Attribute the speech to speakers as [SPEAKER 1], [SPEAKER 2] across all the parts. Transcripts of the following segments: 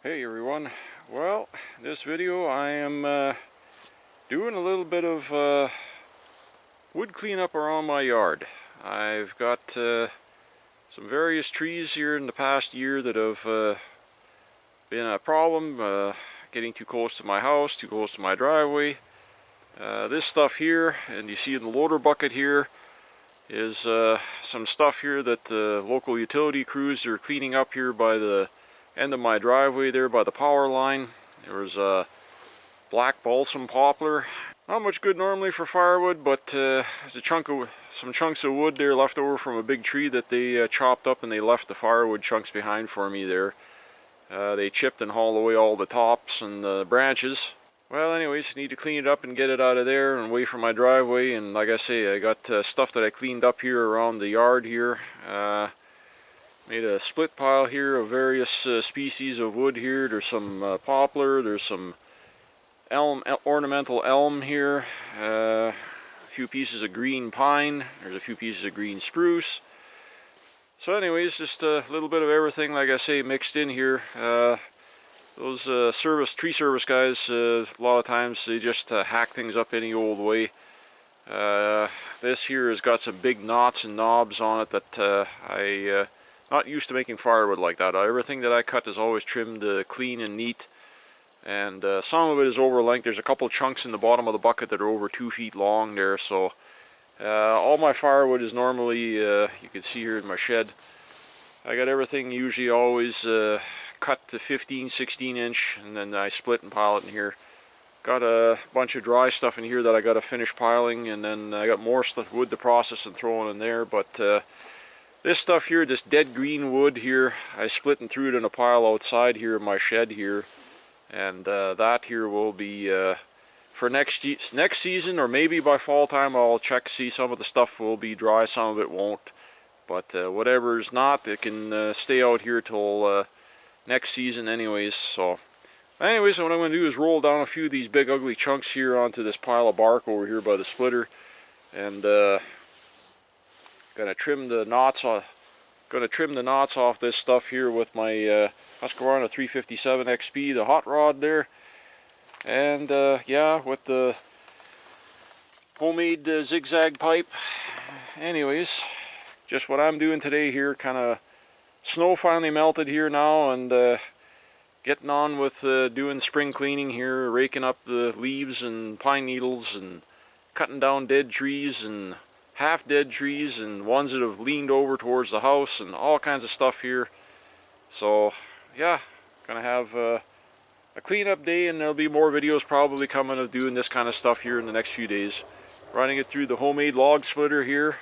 [SPEAKER 1] Hey everyone, well, this video I am doing a little bit of wood cleanup around my yard. I've got some various trees here in the past year that have been a problem, getting too close to my house, too close to my driveway. This stuff here, and you see in the loader bucket here, is some stuff here that the local utility crews are cleaning up here by the end of my driveway there by the power line. There was a black balsam poplar. Not much good normally for firewood, but there's some chunks of wood there left over from a big tree that they chopped up, and they left the firewood chunks behind for me there. They chipped and hauled away all the tops and the branches. Well, anyways, need to clean it up and get it out of there and away from my driveway. And like I say, I got stuff that I cleaned up here around the yard here. Made a split pile here of various species of wood here. There's some poplar, there's some ornamental elm here, a few pieces of green pine, there's a few pieces of green spruce. So anyways, just a little bit of everything, like I say, mixed in here. Those tree service guys, a lot of times they just hack things up any old way. This here has got some big knots and knobs on it that I not used to making firewood like that. Everything that I cut is always trimmed clean and neat, and some of it is over length. There's a couple chunks in the bottom of the bucket that are over 2 feet long there, so all my firewood is normally, you can see here in my shed, I got everything usually always cut to 15-16 inch, and then I split and pile it in here. Got a bunch of dry stuff in here that I got to finish piling, and then I got more wood to process and throw in there. But this stuff here, this dead green wood here, I split and threw it in a pile outside here in my shed here, and that here will be for next season, or maybe by fall time I'll check, see some of the stuff will be dry, some of it won't. But whatever's not, it can stay out here till next season anyways. So anyways, what I'm going to do is roll down a few of these big ugly chunks here onto this pile of bark over here by the splitter, and gonna trim the knots off this stuff here with my Husqvarna 357 XP, the hot rod there. And yeah, with the homemade zigzag pipe. Anyways, just what I'm doing today here, kind of snow finally melted here now, and getting on with doing spring cleaning here, raking up the leaves and pine needles and cutting down dead trees and half dead trees and ones that have leaned over towards the house and all kinds of stuff here. So yeah, gonna have a cleanup day, and there'll be more videos probably coming of doing this kind of stuff here in the next few days. Running it through the homemade log splitter here.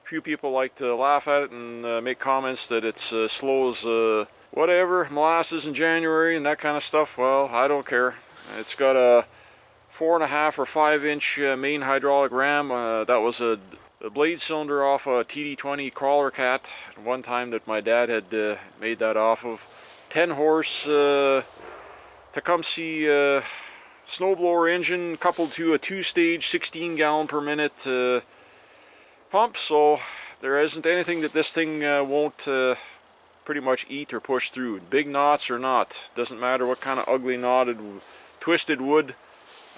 [SPEAKER 1] Few people like to laugh at it and make comments that it's slow as whatever, molasses in January and that kind of stuff. Well, I don't care. It's got a 4.5 or 5 inch main hydraulic ram. That was a blade cylinder off a TD20 crawler cat one time that my dad had made that off of. 10 horse Tecumseh snowblower engine coupled to a 2-stage 16 gallon per minute pump, so there isn't anything that this thing won't pretty much eat or push through. Big knots or not, doesn't matter what kind of ugly knotted twisted wood,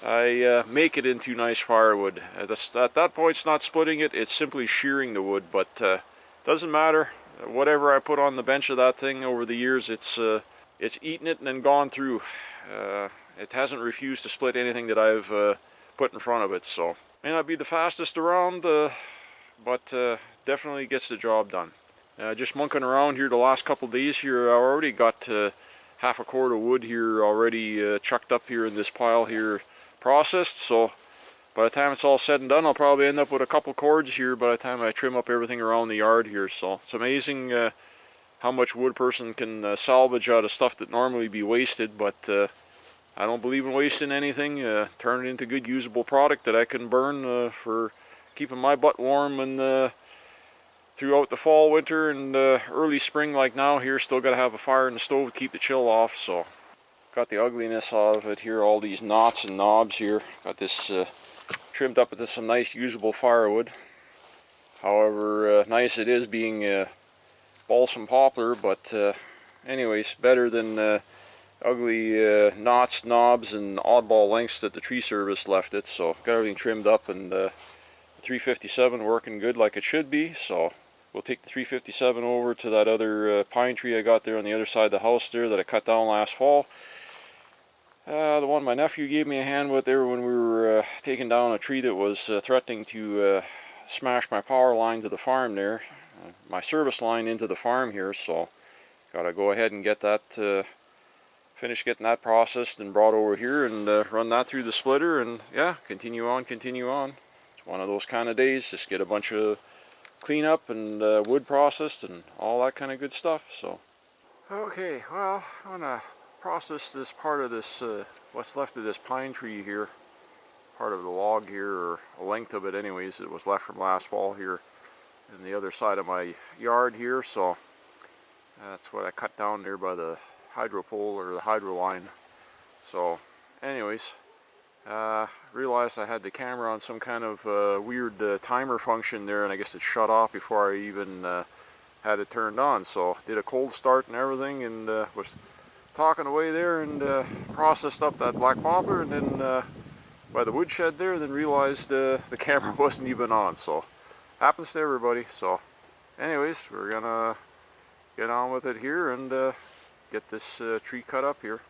[SPEAKER 1] I make it into nice firewood. At that point it's not splitting it, it's simply shearing the wood, but doesn't matter. Whatever I put on the bench of that thing over the years, it's eaten it and then gone through. It hasn't refused to split anything that I've put in front of it, so may not be the fastest around, but definitely gets the job done. Just monkeying around here the last couple days here, I already got half a cord of wood here already chucked up here in this pile here, processed. So by the time it's all said and done, I'll probably end up with a couple cords here by the time I trim up everything around the yard here. So it's amazing how much wood a person can salvage out of stuff that normally be wasted, but I don't believe in wasting anything. Turn it into good usable product that I can burn for keeping my butt warm and throughout the fall, winter, and early spring like now here. Still got to have a fire in the stove to keep the chill off. So got the ugliness out of it here, all these knots and knobs here. Got this trimmed up into some nice usable firewood. However nice it is being balsam poplar, but anyways, better than ugly knots, knobs, and oddball lengths that the tree service left it. So got everything trimmed up, and 357 working good like it should be. So we'll take the 357 over to that other pine tree I got there on the other side of the house there that I cut down last fall. The one my nephew gave me a hand with there when we were taking down a tree that was threatening to smash my power line to the farm there, my service line into the farm here. So gotta go ahead and get that finish getting that processed and brought over here, and run that through the splitter, and yeah, continue on. It's one of those kind of days, just get a bunch of cleanup and wood processed and all that kind of good stuff. So okay, well, I'm gonna process this part of this what's left of this pine tree here, part of the log here, or a length of it anyways, that was left from last fall here in the other side of my yard here. So that's what I cut down there by the hydro pole, or the hydro line. So anyways, realized I had the camera on some kind of weird timer function there, and I guess it shut off before I even had it turned on. So did a cold start and everything, and was talking away there, and processed up that black poplar, and then by the woodshed there, then realized the camera wasn't even on. So happens to everybody. So anyways, we're gonna get on with it here and get this tree cut up here.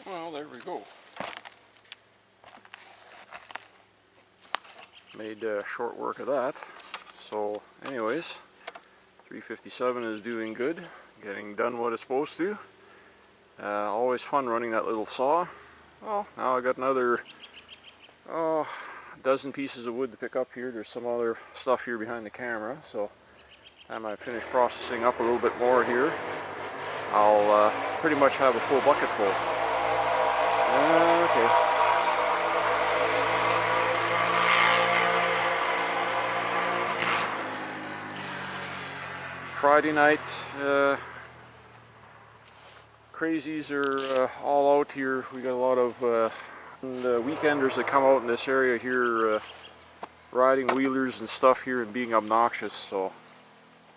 [SPEAKER 1] Well, there we go. Made short work of that. So anyways, 357 is doing good. getting done what it's supposed to. Always fun running that little saw. Well, now I got another dozen pieces of wood to pick up here. There's some other stuff here behind the camera, so time I finish processing up a little bit more here, I'll pretty much have a full bucket full. Okay. Friday night, crazies are all out here. We got a lot of weekenders that come out in this area here, riding wheelers and stuff here and being obnoxious. So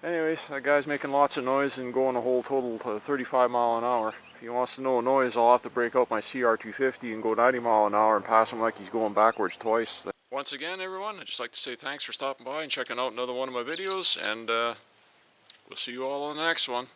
[SPEAKER 1] anyways, that guy's making lots of noise and going a whole total to 35 mile an hour. If he wants to know noise, I'll have to break out my CR250 and go 90 mile an hour and pass him like he's going backwards twice. Once again, everyone, I'd just like to say thanks for stopping by and checking out another one of my videos, and we'll see you all on the next one.